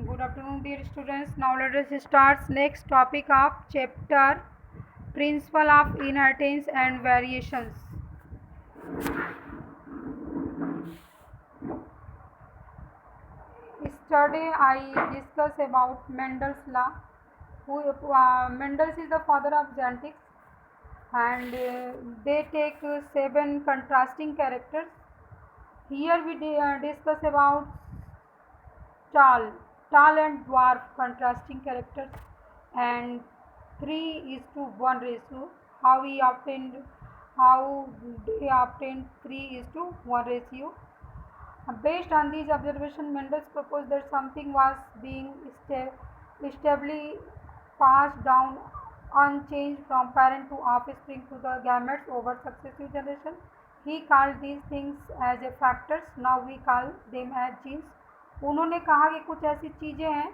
Good afternoon, dear students. Now let us start next topic of chapter Principle of Inheritance and Variations. Yesterday I discussed about Mendel's law. Mendel is the father of genetics, and they take 7 contrasting characters. Here we discuss about tall and dwarf contrasting characters, and 3:1 ratio. How they obtained 3:1 ratio. Based on these observations, Mendel proposed that something was being stably passed down unchanged from parent to offspring to the gametes over successive generations. He called these things as a factors. Now we call them as genes. उन्होंने कहा कि कुछ ऐसी चीज़ें हैं,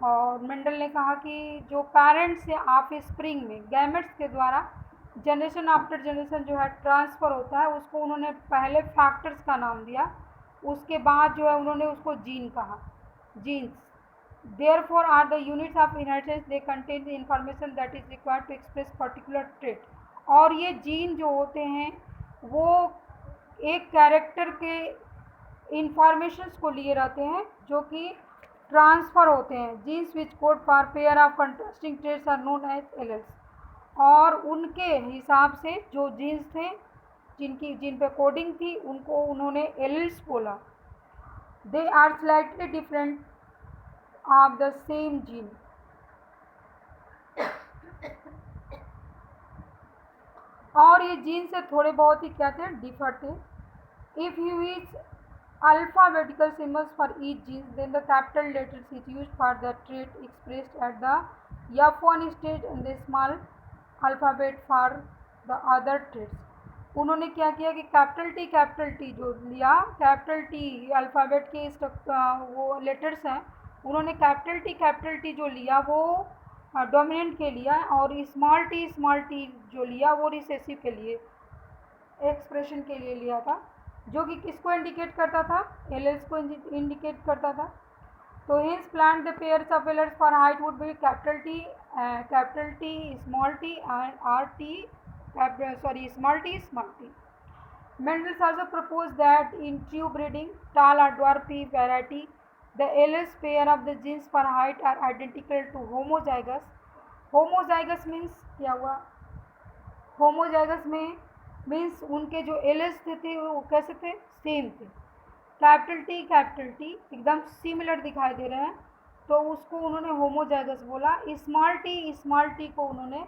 और Mendel ने कहा कि जो पेरेंट्स से ऑफ स्प्रिंग में गैमेट्स के द्वारा जनरेशन आफ्टर जनरेशन जो है ट्रांसफ़र होता है, उसको उन्होंने पहले फैक्टर्स का नाम दिया, उसके बाद जो है उन्होंने उसको जीन कहा, jeans. Therefore are the units of inheritance. They contain the information that is required to express particular trait. और ये जीन जो होते हैं वो एक कैरेक्टर के इंफॉर्मेशंस को लिए रहते हैं जो कि ट्रांसफ़र होते हैं. Genes which code for pair of contrasting traits are known as alleles. और उनके हिसाब से जो जीन्स थे जिन पे कोडिंग थी उनको उन्होंने एलेल्स बोला. They are slightly different of the same gene. और ये जीन से थोड़े बहुत ही क्या थे, डिफर थे. If you use alphabetical symbols for each gene, then the capital letters is used for the trait expressed at the F1 stage and the small alphabet for the other traits. उन्होंने क्या किया कि capital T जो लिया, capital T alphabet के वो letters हैं, उन्होंने कैपिटल टी जो लिया वो डोमिनेंट के लिया, और स्मॉल टी जो लिया वो रिसेसिव के लिए एक्सप्रेशन के लिए लिया था, जो कि किसको इंडिकेट करता था, एलेल्स को इंडिकेट करता था. तो hence plant the pairs of alleles for height would be capital T small T and or T small T. Mendel also proposed that in true breeding, tall or dwarf variety, the alleles pair of the genes for height are identical to homozygous. Homozygous means क्या हुआ, homozygous में means उनके जो एलेस थे वो कैसे थे, same थे. कैपिटल टी एकदम सिमिलर दिखाई दे रहे हैं, तो उसको उन्होंने होमोजाइगस बोला. स्मॉल टी को उन्होंने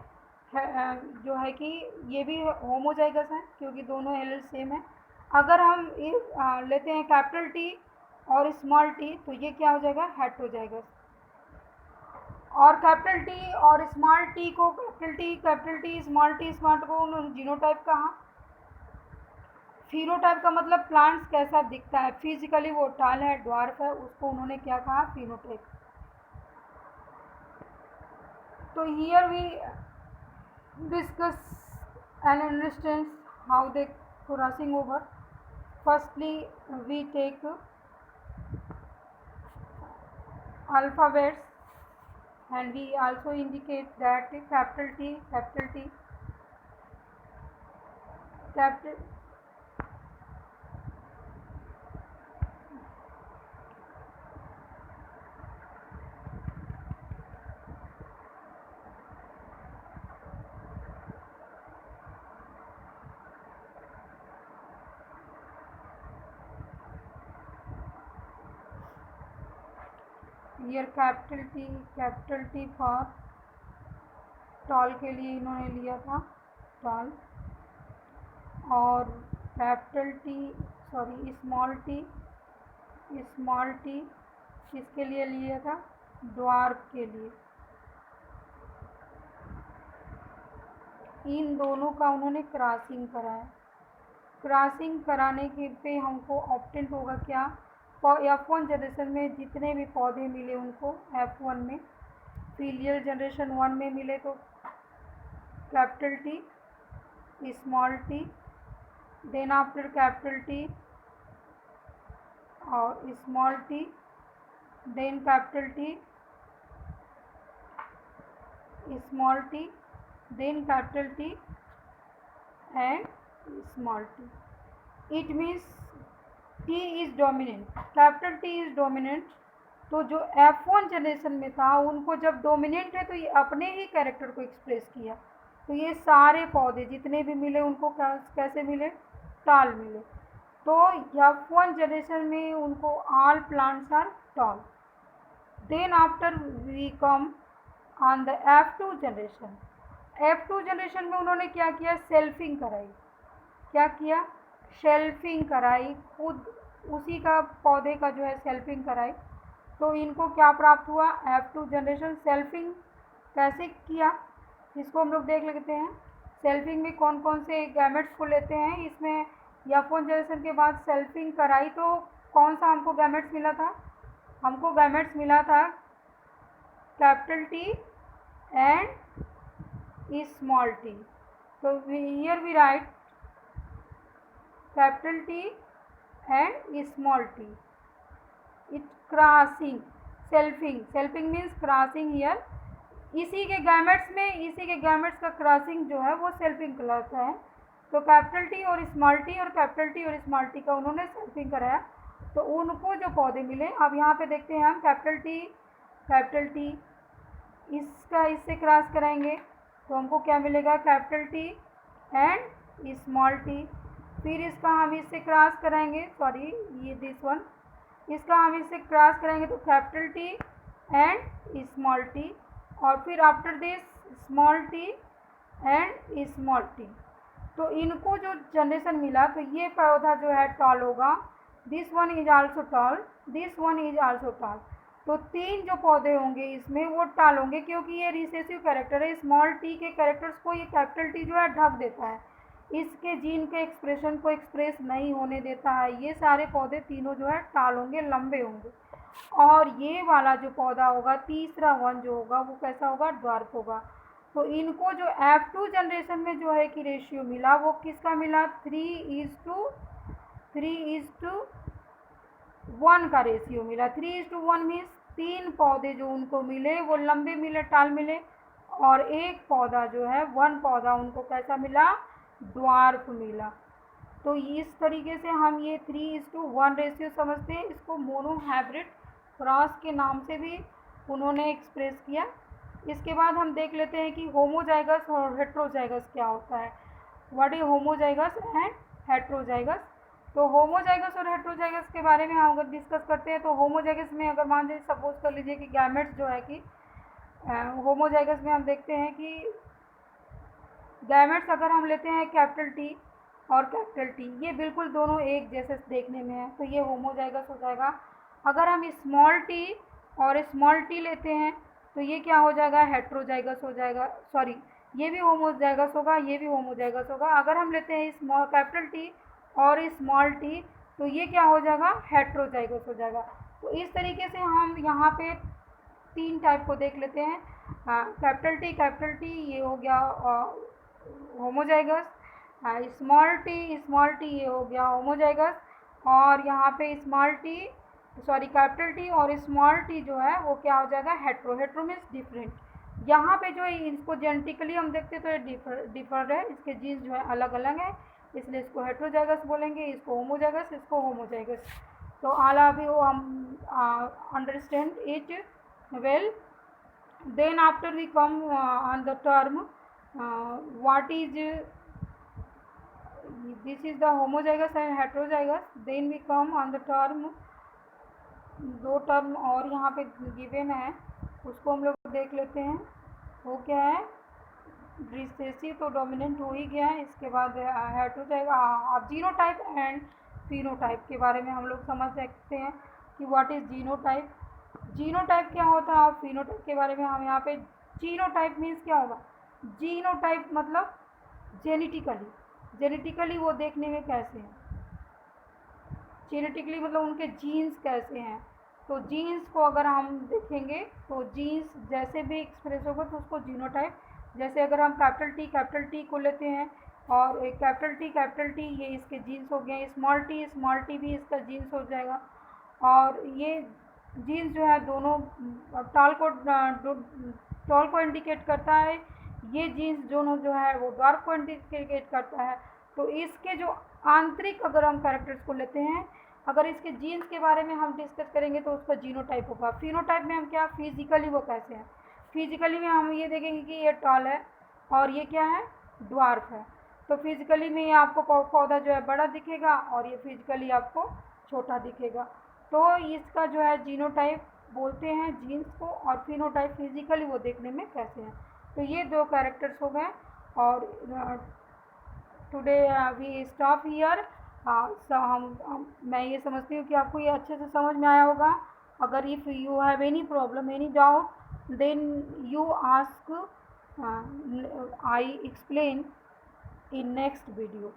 जो है कि ये भी होमोजाइगस हैं क्योंकि दोनों एलेस सेम है. अगर हम लेते हैं कैपिटल टी और स्मॉल टी तो ये क्या हो जाएगा, हेटेरोजाइगस. और कैपिटल टी और स्मॉल टी को कैपिटल टी स्मॉल को उन्होंने जीनोटाइप कहा. फिनोटाइप का मतलब प्लांट्स कैसा दिखता है, फिजिकली वो टाल है, ड्वार्फ है, उसको उन्होंने क्या कहा, फिनोटाइप. तो here we discuss and understand how they crossing over. Firstly we take alphabets, and we also indicate that capital T, here capital T for tall के लिए इन्होंने लिया था, टॉल. और कैपिटल टी स्मॉल टी किसके लिए लिया था, ड्वार्फ के लिए. इन दोनों का उन्होंने क्रॉसिंग कराया. क्रॉसिंग कराने के पे हमको ऑप्टेंट होगा क्या, F1 जनरेशन में जितने भी पौधे मिले उनको F1 में, फीलियल जनरेशन 1 में मिले तो capital T small T, then after capital T और small T then capital T, small t, then capital T and small t. It means T is dominant, capital T is dominant. तो जो F1 generation में था उनको जब dominant है तो ये अपने ही कैरेक्टर को एक्सप्रेस किया। तो ये सारे पौधे जितने भी मिले उनको कैसे मिले, टाल मिले। तो F1 जनरेशन में उनको all plants are tall. Then after we come on the F2 generation. F2 generation में उन्होंने क्या किया, सेल्फिंग कराई। क्या किया, शेल्फिंग कराई, खुद उसी का पौधे का जो है सेल्फिंग कराई। तो इनको क्या प्राप्त हुआ, F2 जनरेशन। सेल्फिंग कैसे किया इसको हम लोग देख लेते हैं। सेल्फिंग में कौन कौन से गैमेट्स को लेते हैं, इसमें F1 जनरेशन के बाद सेल्फिंग कराई तो कौन सा हमको गैमेट्स मिला था, हमको गैमेट्स मिला था capital T and small t। तो here we write capital T and small t। It crossing, selfing means crossing here. इसी के गैमेट्स का क्रॉसिंग जो है वो सेल्फिंग कहलाता है। तो कैपिटल T और स्मॉल t और कैपिटल T और स्मॉल t का उन्होंने सेल्फिंग कराया तो उनको जो पौधे मिले। अब यहाँ पे देखते हैं हम कैपिटल T इसका इससे क्रॉस कराएंगे तो हमको क्या मिलेगा, capital T and small t। फिर इसका हम इससे क्रॉस कराएंगे, सॉरी ये दिस वन, इसका हम इससे क्रॉस कराएंगे तो capital T and small t। और फिर after this small t and small t। तो इनको जो जनरेशन मिला तो ये पौधा जो है टॉल होगा। This one is also tall, this one is also tall. तो तीन जो पौधे होंगे इसमें वो टॉल होंगे क्योंकि ये रिसेसिव कैरेक्टर है। स्मॉल t के कैरेक्टर्स को ये कैपिटल T जो है ढक देता है, इसके जीन के एक्सप्रेशन को एक्सप्रेस नहीं होने देता है। ये सारे पौधे तीनों जो है टाल होंगे, लंबे होंगे। और ये वाला जो पौधा होगा तीसरा वन जो होगा वो कैसा होगा, ड्वार्फ होगा। तो इनको जो F2 जनरेशन में जो है कि रेशियो मिला वो किसका मिला, 3:1 का रेशियो मिला। 3:1 मीन्स तीन पौधे जो उनको मिले वो लंबे मिले, टाल मिले, और एक पौधा जो है वन पौधा उनको कैसा मिला, ड्वार्फ मिला। तो इस तरीके से हम ये 3:1 रेशियो समझते हैं। इसको मोनोहाइब्रिड क्रॉस के नाम से भी उन्होंने एक्सप्रेस किया। इसके बाद हम देख लेते हैं कि होमोजाइगस और हेट्रोजाइगस क्या होता है। What is homozygous and heterozygous. तो होमोजाइगस और हेट्रोजाइगस के बारे में हम अगर डिस्कस करते हैं तो होमोजाइगस में अगर मान लीजिए सपोज कर लीजिए कि गैमेट्स जो है कि होमोजाइगस में हम देखते हैं कि गैमेट्स अगर हम लेते हैं कैपिटल T और कैपिटल T, ये बिल्कुल दोनों एक जैसे देखने में है तो ये होमोजाइगस हो जाएगा। अगर हम स्मॉल t और स्मॉल t लेते हैं तो ये क्या हो जाएगा, हेट्रोजाइगस हो जाएगा। सॉरी, ये भी होमोजाइगस होगा, ये भी होमोजाइगस होगा। अगर हम लेते हैं स्मॉल कैपिटल T और स्मॉल t तो ये क्या हो जाएगा, हेट्रोजाइगस हो जाएगा। तो इस तरीके से हम यहाँ पे तीन टाइप को देख लेते हैं। कैपिटल T ये हो गया होमोजाइगस, स्मॉल t ये हो गया होमोजाइगस, और यहाँ पे कैपिटल T और स्मॉल t जो है वो क्या हो जाएगा, हेट्रो मीन्स डिफरेंट। यहाँ पे जो है इसको जेनेटिकली हम देखते तो ये डिफर है, इसके जीन्स जो है अलग अलग है, इसलिए इसको हेट्रोजाइगस बोलेंगे, इसको होमोजाइगस, इसको होमोजाइगस। तो all of you understand it well. Then after we come on the term what is this is the homozygous and heterozygous. Then we come on the term, दो टर्म और यहाँ पे given है उसको हम लोग देख लेते हैं। वो क्या है, रिसेसिव तो डोमिनेंट हो ही गया है। इसके बाद हेट्रोजाइगस, अब जीनोटाइप एंड फिनोटाइप के बारे में हम लोग समझ सकते हैं कि व्हाट इज जीनोटाइप, जीनोटाइप क्या होता है। और फिनोटाइप के बारे में हम यहाँ पे, जीनोटाइप मीन्स क्या होगा, जीनोटाइप मतलब जेनेटिकली वो देखने में कैसे हैं, जेनेटिकली मतलब उनके जीन्स कैसे हैं। तो जीन्स को अगर हम देखेंगे तो जीन्स जैसे भी एक्सप्रेस होगा तो उसको जीनोटाइप। जैसे अगर हम कैपिटल टी को लेते हैं और एक कैपिटल टी ये इसके जीन्स हो गए, स्मॉल टी भी इसका जीन्स हो जाएगा। और ये जीन्स जो है दोनों टॉल को इंडिकेट करता है, ये जीन्स दोनों जो है वो डार्क को इंडिकेट करता है। तो इसके जो आंतरिक अगर हम कैरेक्टर्स को लेते हैं, अगर इसके जीन्स के बारे में हम डिस्कस करेंगे तो उसका जीनोटाइप होगा। फिनोटाइप में हम क्या, फिजिकली वो कैसे हैं। फिजिकली में हम ये देखेंगे कि ये टॉल है और ये क्या है, ड्वार्फ है। तो फिजिकली में ये आपको पौधा जो है बड़ा दिखेगा और ये फिजिकली आपको छोटा दिखेगा। तो इसका जो है जीनोटाइप बोलते हैं जीन्स को, और फिनोटाइप फिजिकली वो देखने में कैसे हैं। तो ये दो कैरेक्टर्स हो गए। और टुडे वी स्टॉप हियर। मैं ये समझती हूँ कि आपको ये अच्छे से समझ में आया होगा। अगर if you have any problem, any doubt, then you ask, I explain in next video.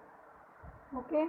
Okay.